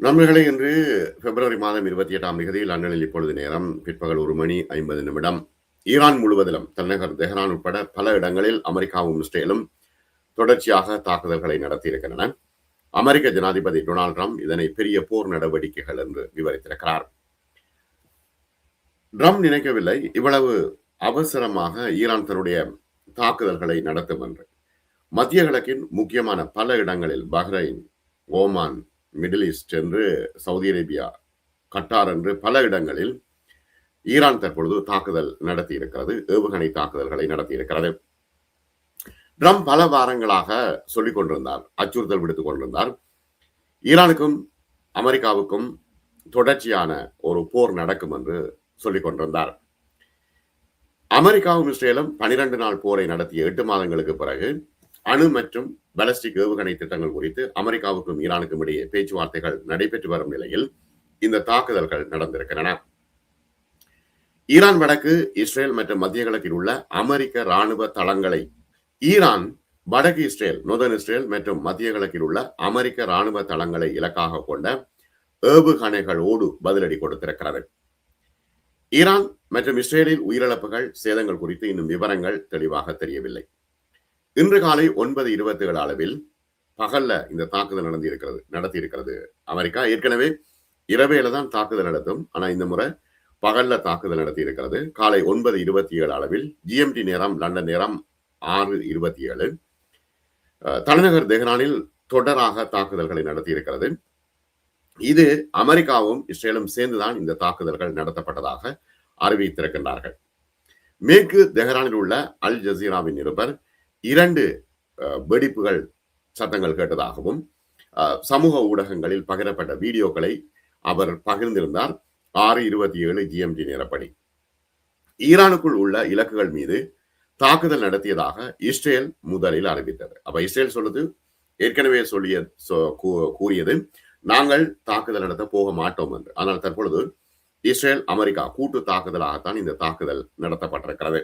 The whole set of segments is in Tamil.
நண்பர்களே, இன்று பிப்ரவரி மாதம் 28ஆம் தேதி லண்டனில் இப்பொழுது நேரம் பிற்பகல் 1:50 ஈரான் முழுவதிலும் தலைநகர் தெஹ்ரான் உட்பட பல இடங்களில் அமெரிக்காவும் இஸ்ரேலும் தொடர்ச்சியாக தாக்குதல்களை நடத்தியிருக்கின்றன. அமெரிக்க ஜனாதிபதி டொனால்டு டிரம்ப் இதனை பெரிய போர் நடவடிக்கைகள் என்று விவரித்திருக்கிறார். டிரம்ப் நினைக்கவில்லை இவ்வளவு அவசரமாக ஈரான் தன்னுடைய தாக்குதல்களை நடத்தும் என்று. மத்திய கிழக்கின் முக்கியமான பல இடங்களில் பஹ்ரைன், ஓமான், மிடில் ஈஸ்ட் என்று சவுதி அரேபியா, கட்டார் என்று பல இடங்களில் ஈரான் தற்பொழுது தாக்குதல் நடத்தி இருக்கிறது, ஏவுகணை தாக்குதல்களை நடத்தி இருக்கிறது. ட்ரம்ப் பல வாரங்களாக சொல்லிக் கொண்டிருந்தார், அச்சுறுத்தல் விடுத்துக் கொண்டிருந்தார். ஈரானுக்கும் அமெரிக்காவுக்கும் தொடர்ச்சியான ஒரு போர் நடக்கும் என்று சொல்லிக் கொண்டிருந்தார். அமெரிக்காவும் இஸ்ரேலும் 12 நாள் போரை நடத்திய 8 மாதங்களுக்கு பிறகு அணு மற்றும் பாலிஸ்டிக் ஏவுகணை திட்டங்கள் குறித்து அமெரிக்காவுக்கும் ஈரானுக்கும் இடையே பேச்சுவார்த்தைகள் நடைபெற்று வரும் நிலையில் இந்த தாக்குதல்கள் நடந்திருக்கின்றன. ஈரான் வடக்கு, இஸ்ரேல் மற்றும் மத்திய கிழக்கில் உள்ள அமெரிக்க ராணுவ தளங்களை ஈரான் வடக்கு இஸ்ரேல், நோர்தர்ன் இஸ்ரேல் மற்றும் மத்திய கிழக்கில் உள்ள அமெரிக்க ராணுவ தளங்களை இலக்காக கொண்ட ஏவுகணைகளோடு பதிலடி கொடுத்திருக்கிறது. ஈரான் மற்றும் இஸ்ரேலில் உயிரிழப்புகள், சேதங்கள் குறித்து இன்னும் விவரங்கள் தெளிவாக தெரியவில்லை. இன்று காலை 9:27 அளவில் பகல்ல இந்த தாக்குதல் நடத்தியிருக்கிறது அமெரிக்கா. ஏற்கனவே இரவேல தான் தாக்குதல் நடத்தும், ஆனா இந்த முறை பகல்ல தாக்குதல் நடத்தி இருக்கிறது. காலை 9:27 அளவில் ஜிஎம்டி நேரம், லண்டன் நேரம் 6:27 தலைநகர் தெஹ்ரானில் தொடராக தாக்குதல்களை நடத்தி இருக்கிறது. இது அமெரிக்காவும் இஸ்ரேலும் சேர்ந்துதான் இந்த தாக்குதல்கள் நடத்தப்பட்டதாக அறிவித்திருக்கின்றார்கள். மேற்கு தெஹ்ரானில் உள்ள அல் ஜசீராவின் நிருபர் 2 வெடிப்புகள் சத்தங்கள் கேட்டதாகவும் சமூக ஊடகங்களில் பகிரப்பட்ட வீடியோக்களை அவர் பகிர்ந்திருந்தார். 6:27 ஜிஎம்டி நேரப்படி ஈரானுக்குள் உள்ள இலக்குகள் மீது தாக்குதல் நடத்தியதாக இஸ்ரேல் முதலில் அறிவித்தது. அப்ப இஸ்ரேல் சொல்லுது, ஏற்கனவே கூறியது, நாங்கள் தாக்குதல் நடத்த போக மாட்டோம் என்று. ஆனால் தற்பொழுது இஸ்ரேல் அமெரிக்கா கூட்டு தாக்குதலாகத்தான் இந்த தாக்குதல் நடத்தப்பட்டிருக்கிறது.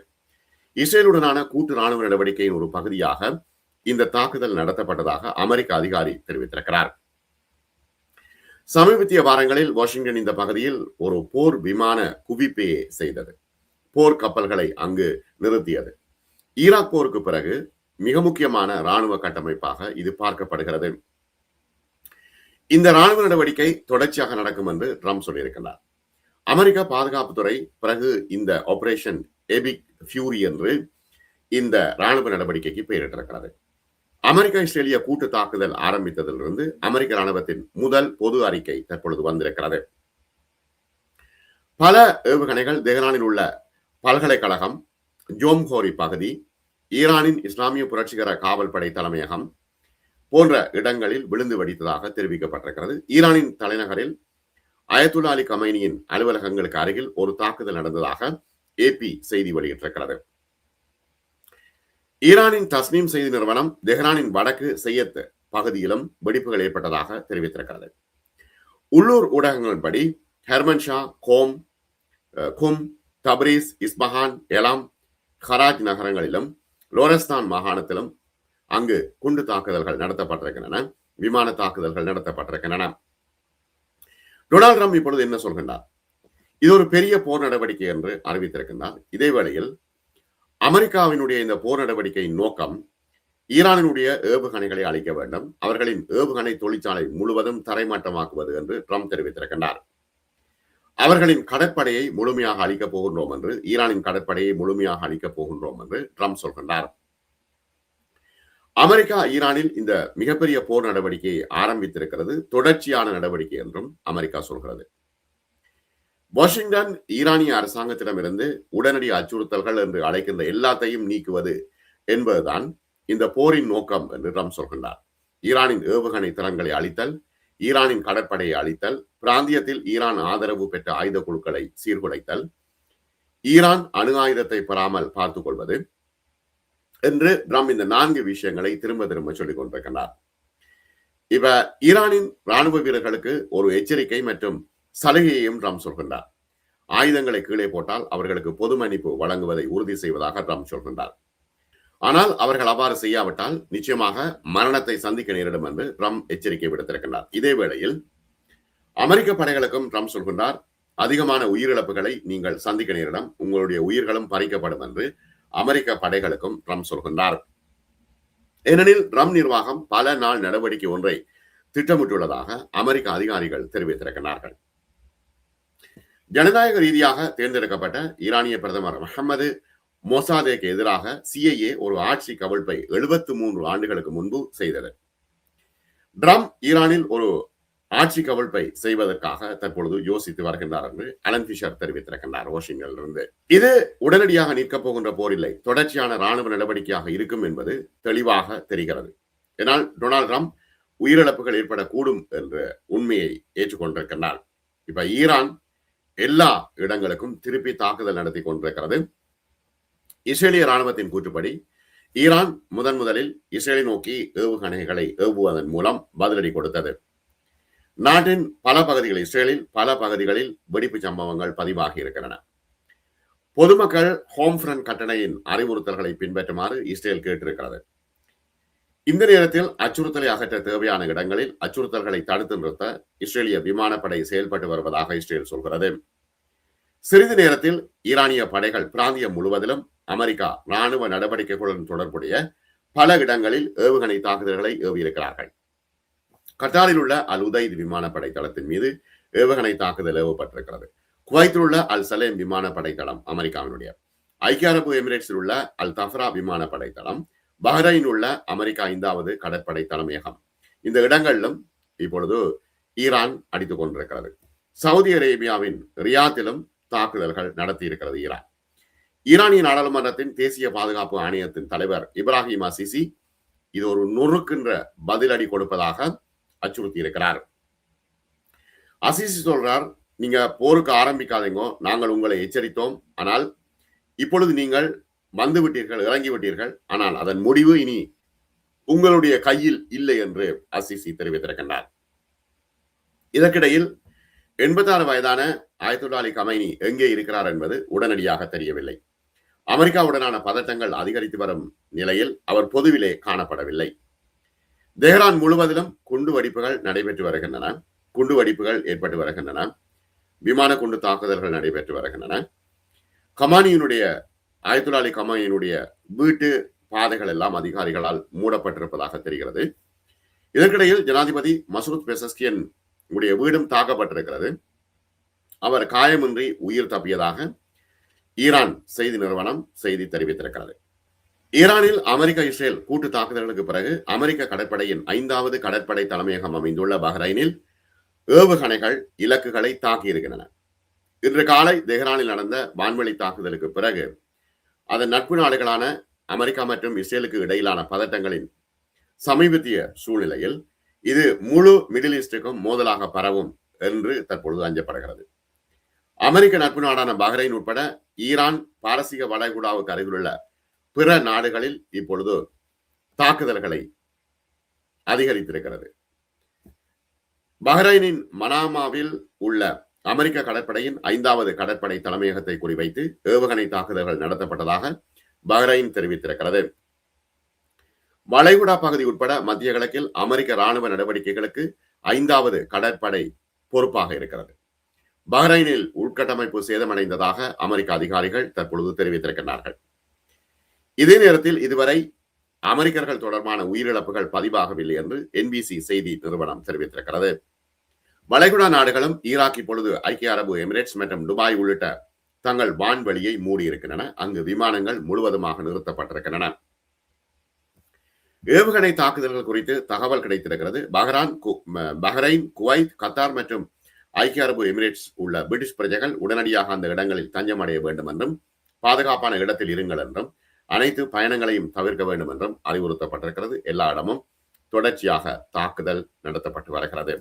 இஸ்ரேலுடனான கூட்டு ராணுவ நடவடிக்கையின் ஒரு பகுதியாக இந்த தாக்குதல் நடத்தப்பட்டதாக அமெரிக்க அதிகாரி தெரிவித்திருக்கிறார். சமீபத்திய வாரங்களில் வாஷிங்டன் இந்த பகுதியில் ஒரு போர் விமான குவிப்பையை செய்தது, போர் கப்பல்களை அங்கு நிறுத்தியது. ஈராக் போருக்கு பிறகு மிக முக்கியமான ராணுவ கட்டமைப்பாக இது பார்க்கப்படுகிறது. இந்த ராணுவ நடவடிக்கை தொடர்ச்சியாக நடக்கும் என்று ட்ரம்ப் சொல்லியிருக்கிறார். அமெரிக்க பாதுகாப்புத்துறை பிறகு இந்த ஆபரேஷன் எபிக் ஃபியூரி என்று இந்த ராணுவ நடவடிக்கைக்கு பெயரிட்டிருக்கிறது. அமெரிக்க இஸ்ரேலிய கூட்டு தாக்குதல் ஆரம்பித்ததிலிருந்து அமெரிக்க ராணுவத்தின் முதல் பொது அறிக்கை தற்பொழுது வந்திருக்கிறது. பல ஏவுகணைகள் தெஹ்ரானில் உள்ள பல்கலைக்கழகம், ஜோம்ஹோரி பகுதி, ஈரானின் இஸ்லாமிய புரட்சிகர காவல் படை தலைமையகம் போன்ற இடங்களில் விழுந்து வெடித்ததாக தெரிவிக்கப்பட்டிருக்கிறது. ஈரானின் தலைநகரில் அயத்துல்லா அலி கமைனியின் அலுவலகங்களுக்கு அருகில் ஒரு தாக்குதல் நடந்ததாக ஏபி செய்தி வெளியிட்டிருக்கிறது. ஈரானின் தஸ்னீம் செய்தி நிறுவனம் தெஹ்ரானின் வடக்கு செய்யத் பகுதியிலும் வெடிப்புகள் ஏற்பட்டதாக தெரிவித்திருக்கிறது. உள்ளூர் ஊடகங்களின்படி ஹெர்மன்ஷா, கும், தப்ரீஸ், இஸ்பஹான், எலாம், ஹராஜ் நகரங்களிலும் லோரஸ்தான் மாகாணத்திலும் அங்கு குண்டு தாக்குதல்கள் நடத்தப்பட்டிருக்கின்றன, விமான தாக்குதல்கள் நடத்தப்பட்டிருக்கின்றன. டொனால்டு ட்ரம்ப் இப்பொழுது என்ன சொல்கின்றார்? இது ஒரு பெரிய போர் நடவடிக்கை என்று அறிவித்திருக்கின்றார். இதே வேளையில் அமெரிக்காவினுடைய இந்த போர் நடவடிக்கையின் நோக்கம் ஈரானினுடைய ஏவுகணைகளை அழிக்க வேண்டும், அவர்களின் ஏவுகணை தொழிற்சாலை முழுவதும் தரைமட்டமாக்குவது என்று ட்ரம்ப் தெரிவித்திருக்கின்றார். அவர்களின் கடற்படையை முழுமையாக அழிக்கப் போகின்றோம் என்று, ஈரானின் கடற்படையை முழுமையாக அழிக்கப் போகின்றோம் என்று ட்ரம்ப் சொல்கின்றார். அமெரிக்கா ஈரானில் இந்த மிகப்பெரிய போர் நடவடிக்கையை ஆரம்பித்திருக்கிறது, தொடர்ச்சியான நடவடிக்கை என்றும் அமெரிக்கா சொல்கிறது. வாஷிங்டன் ஈரானிய அரசாங்கத்திடமிருந்து உடனடி அச்சுறுத்தல்கள் என்று அழைக்கின்ற எல்லாத்தையும் நீக்குவது என்பதுதான் இந்த போரின் நோக்கம் என்று ட்ரம்ப் சொல்கின்றார். ஈரானின் ஏவுகணை தளங்களை அழித்தல், ஈரானின் கடற்படையை அழித்தல், பிராந்தியத்தில் ஈரான் ஆதரவு பெற்ற ஆயுத குழுக்களை சீர்குலைத்தல், ஈரான் அணு ஆயுதத்தை பெறாமல் பார்த்துக் கொள்வது என்று ட்ரம்ப் இந்த 4 விஷயங்களை திரும்ப திரும்ப சொல்லிக் கொண்டிருக்கிறார். இப்ப ஈரானின் ராணுவ வீரர்களுக்கு ஒரு எச்சரிக்கை மற்றும் சலுகையையும் ட்ரம்ப் சொல்கின்றார். ஆயுதங்களை கீழே போட்டால் அவர்களுக்கு பொது மன்னிப்பு வழங்குவதை உறுதி செய்வதாக ட்ரம்ப் சொல்கின்றார். ஆனால் அவர்கள் அவ்வாறு செய்யாவிட்டால் நிச்சயமாக மரணத்தை சந்திக்க நேரிடும் என்று ட்ரம்ப் எச்சரிக்கை விடுத்திருக்கிறார். இதே வேளையில் அமெரிக்க படைகளுக்கும் ட்ரம்ப் சொல்கின்றார், அதிகமான உயிரிழப்புகளை நீங்கள் சந்திக்க நேரிடும், உங்களுடைய உயிர்களும் பறிக்கப்படும் என்று அமெரிக்க படைகளுக்கும் ட்ரம்ப் சொல்கின்றார். ஏனெனில் ட்ரம்ப் நிர்வாகம் பல நாள் நடவடிக்கை ஒன்றை திட்டமிட்டுள்ளதாக அமெரிக்க அதிகாரிகள் தெரிவித்திருக்கிறார்கள். ஜனநாயக ரீதியாக தேர்ந்தெடுக்கப்பட்ட ஈரானிய பிரதமர் முகமது மொசாதேக்கு எதிராக CIA ஒரு ஆட்சி கவிழ்ப்பை 73 ஆண்டுகளுக்கு முன்பு செய்தது. ட்ரம்ப் ஈரானில் ஒரு ஆட்சி கவிழ்ப்பை செய்வதற்காக தற்பொழுது யோசித்து வருகின்றார் என்று அலன் பிஷர் தெரிவித்திருக்கின்றார் வாஷிங்டனிலிருந்து. இது உடனடியாக நிற்கப் போகின்ற போரில்லை, தொடர்ச்சியான ராணுவ நடவடிக்கையாக இருக்கும் என்பது தெளிவாக தெரிகிறது. இதனால் டொனால்ட் ட்ரம்ப் உயிரிழப்புகள் ஏற்படக்கூடும் என்ற உண்மையை ஏற்றுக்கொண்டிருக்கின்றார். இப்ப ஈரான் எல்லா இடங்களுக்கும் திருப்பி தாக்குதல் நடத்தி கொண்டிருக்கிறது. இஸ்ரேலிய ராணுவத்தின் கூற்றுப்படி ஈரான் முதலில் இஸ்ரேலை நோக்கி ஏவுகணைகளை ஏவுவதன் மூலம் பதிலடி கொடுத்தது. நாட்டின் பல பகுதிகளில், இஸ்ரேலில் பல பகுதிகளில் வெடிப்பு சம்பவங்கள் பதிவாகி இருக்கின்றன. பொதுமக்கள் ஹோம் ஃப்ரண்ட் கட்டளையின் அறிவுறுத்தல்களை பின்பற்றுமாறு இஸ்ரேல் கேட்டிருக்கிறது. இந்த நேரத்தில் அச்சுறுத்தலை அகற்ற தேவையான இடங்களில் அச்சுறுத்தல்களை தடுத்து நிறுத்த இஸ்ரேலிய விமானப்படை செயல்பட்டு வருவதாக இஸ்ரேல் சொல்கிறது. சிறிது நேரத்தில் ஈரானிய படைகள் பிராந்தியம் முழுவதிலும் அமெரிக்கா ராணுவ நடவடிக்கைகளுடன் தொடர்புடைய பல இடங்களில் ஏவுகணை தாக்குதல்களை ஏவியிருக்கிறார்கள். கட்டாரில் உள்ள அல் உதைத் விமானப்படை தளத்தின் மீது ஏவுகணை தாக்குதல் ஏவப்பட்டிருக்கிறது. குவைத்தில் உள்ள அல் சலேம் விமானப்படை தளம் அமெரிக்காவினுடைய, ஐக்கிய அரபு எமிரேட்ஸில் உள்ள அல் தஃப்ரா விமானப்படை தளம், பஹ்ரைனில் உள்ள அமெரிக்கா 5வது கடற்படை தலைமையகம், இந்த இடங்களிலும் இப்பொழுது ஈரான் அடித்துக் கொண்டிருக்கிறது. சவுதி அரேபியாவின் ரியாத்திலும் தாக்குதல்கள் நடத்தி இருக்கிறது ஈரான். ஈரானிய நாடாளுமன்றத்தின் தேசிய பாதுகாப்பு ஆணையத்தின் தலைவர் இப்ராஹிம் அசிசி இது ஒரு நொறுக்கின்ற பதிலடி கொடுப்பதாக அச்சுறுத்தி இருக்கிறார். அசிசி சொல்றார், நீங்க போருக்கு ஆரம்பிக்காதீங்க, நாங்கள் உங்களை எச்சரித்தோம், ஆனால் இப்பொழுது நீங்கள் வந்து விட்டீர்கள், இறங்கி விட்டீர்கள், ஆனால் அதன் முடிவு இனி உங்களுடைய கையில் இல்லை என்று அசிசி தெரிவித்திருக்கின்றார். இதற்கிடையில் 86 வயதான அயத்துல்லா அலி கமைனி எங்கே இருக்கிறார் என்பது உடனடியாக தெரியவில்லை. அமெரிக்காவுடனான பதட்டங்கள் அதிகரித்து வரும் நிலையில் அவர் பொதுவிலே காணப்படவில்லை. தெஹ்ரான் முழுவதிலும் குண்டு வெடிப்புகள் நடைபெற்று வருகின்றன, குண்டு வெடிப்புகள் ஏற்பட்டு வருகின்றன, விமான குண்டு தாக்குதல்கள் நடைபெற்று வருகின்றன. கமானியினுடைய அயத்துல்லா அலி கமானியினுடைய வீட்டு பாதைகள் எல்லாம் அதிகாரிகளால் மூடப்பட்டிருப்பதாக தெரிகிறது. இதற்கிடையில் ஜனாதிபதி மசூத் பெசஸ்கியன் உடைய வீடும் தாக்கப்பட்டிருக்கிறது. அவர் காயமின்றி உயிர் தப்பியதாக ஈரான் செய்தி நிறுவனம் செய்தி தெரிவித்திருக்கிறது. ஈரானில் அமெரிக்கா இஸ்ரேல் கூட்டு தாக்குதல்களுக்கு பிறகு அமெரிக்க கடற்படையின் 5வது கடற்படை தலைமையகம் அமைந்துள்ள பஹ்ரைனில் ஏவுகணைகள் இலக்குகளை தாக்கியிருக்கின்றன. இன்று காலை தெஹ்ரானில் நடந்த வான்வெளி தாக்குதலுக்கு பிறகு அதன் நட்பு நாடுகளான அமெரிக்கா மற்றும் இஸ்ரேலுக்கு இடையிலான பதட்டங்களின் சமீபத்திய சூழ்நிலையில் இது முழு மிடில் ஈஸ்டுக்கும் மோதலாக பரவும் என்று தற்பொழுது அஞ்சப்படுகிறது. அமெரிக்க நட்பு நாடான பஹ்ரைன் உட்பட ஈரான் பாரசீக வளைகுடாவுக்கு அருகிலுள்ள பிற நாடுகளில் இப்பொழுது தாக்குதல்களை அதிகரித்திருக்கிறது. பஹ்ரைனின் மனாமாவில் உள்ள அமெரிக்க கடற்படையின் 5வது கடற்படை தலைமையகத்தை குறிவைத்து ஏவுகணை தாக்குதல்கள் நடத்தப்பட்டதாக பஹ்ரைன் தெரிவித்திருக்கிறது. வளைகுடா பகுதி உட்பட மத்திய கிழக்கில் அமெரிக்க ராணுவ நடவடிக்கைகளுக்கு 5வது கடற்படை பொறுப்பாக இருக்கிறது. பஹ்ரைனில் உள்கட்டமைப்பு சேதமடைந்ததாக அமெரிக்க அதிகாரிகள் தற்பொழுது தெரிவித்திருக்கிறார்கள். இதே நேரத்தில் இதுவரை அமெரிக்கர்கள் தொடர்பான உயிரிழப்புகள் பதிவாகவில்லை என்று NBC செய்தி நிறுவனம் தெரிவித்திருக்கிறது. வளைகுடா நாடுகளும் ஈராக் இப்பொழுது ஐக்கிய அரபு எமிரேட்ஸ் மற்றும் துபாய் உள்ளிட்ட தங்கள் வான்வெளியை மூடியிருக்கின்றன. அங்கு விமானங்கள் முழுவதுமாக நிறுத்தப்பட்டிருக்கின்றன. ஏவுகணை தாக்குதல்கள் குறித்து தகவல் கிடைத்திருக்கிறது. பஹ்ரைன், குவைத், கத்தார் மற்றும் ஐக்கிய அரபு எமிரேட்ஸ் உள்ள பிரிட்டிஷ் பிரஜைகள் உடனடியாக அந்த இடங்களில் தஞ்சம் அடைய வேண்டும் என்றும், பாதுகாப்பான இடத்தில் இருங்கள் என்றும், அனைத்து பயணங்களையும் தவிர்க்க வேண்டும் என்றும் அறிவுறுத்தப்பட்டிருக்கிறது. எல்லா இடமும் தொடர்ச்சியாக தாக்குதல் நடத்தப்பட்டு வருகிறது.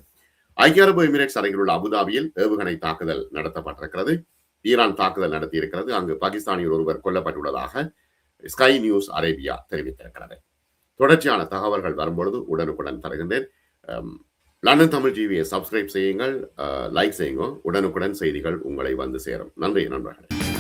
ஐக்கிய அரபு எமிரேட்ஸ் அருகில் உள்ள அபுதாபியில் ஏவுகணை தாக்குதல் நடத்தப்பட்டிருக்கிறது. ஈரான் தாக்குதல் நடத்தியிருக்கிறது. அங்கு பாகிஸ்தானியர் ஒருவர் கொல்லப்பட்டுள்ளதாக ஸ்கை நியூஸ் அரேபியா தெரிவித்திருக்கிறது. தொடர்ச்சியான தகவல்கள் வரும்பொழுது உடனுக்குடன் தருகின்றேன். லண்டன் தமிழ் டிவியை சப்ஸ்கிரைப் செய்யுங்கள், லைக் செய்யுங்க. உடனுக்குடன் செய்திகள் உங்களை வந்து சேரும். நன்றி நண்பர்களே.